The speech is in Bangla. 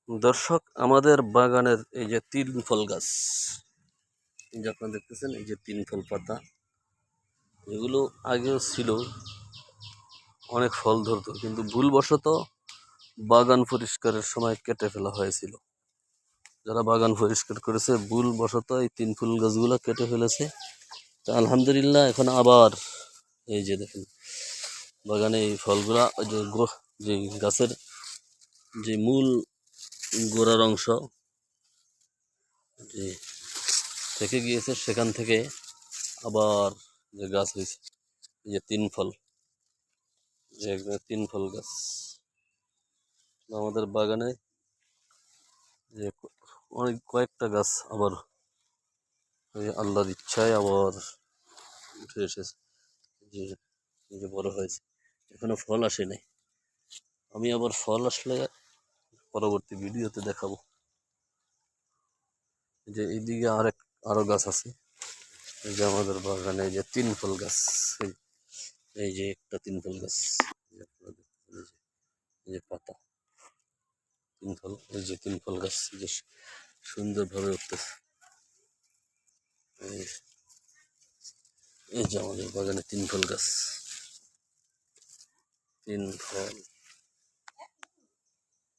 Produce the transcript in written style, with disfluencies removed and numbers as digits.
দর্শক, আমাদের বাগানের এই যে তিন ফল গাছ, এই যে আপনারা দেখতেছেন, এই যে তিন ফল পাতা, এগুলো আগেও ছিল, অনেক ফল ধরতো, কিন্তু ভুলবশত বাগান পরিষ্কারের সময় কেটে ফেলা হয়েছিল। যারা বাগান পরিষ্কার করেছে ভুলবশত এই তিন ফুল গাছগুলো কেটে ফেলেছে। তো আলহামদুলিল্লাহ এখন আবার এই যে দেখেন বাগানে এই ফলগুলা, ওই যে যে গাছের যে মূল গোড়ার অংশ যে থেকে গিয়েছে, সেখান থেকে আবার যে গাছ হয়েছে, এই যে তিন ফল, যে তিন ফল গাছ আমাদের বাগানে, যে অনেক কয়েকটা গাছ আবার আল্লাহর ইচ্ছায় আবার উঠে এসেছে, যে এই যে বড় হয়েছে, এখনো ফল আসে নাই। আমি আবার ফল আসলে পরবর্তী ভিডিওতে দেখাবো। যে এইদিকে আরো গাছ আছে, এই যে আমাদের বাগানে যে তিন ফল গাছ, এই যে একটা তিন ফল গাছ, এই যে পাতা তিন ফল, এই যে তিন ফল গাছ যে সুন্দরভাবে উঠতেছে। এই যে আমাদের বাগানে তিন ফল গাছ, তিন ফল।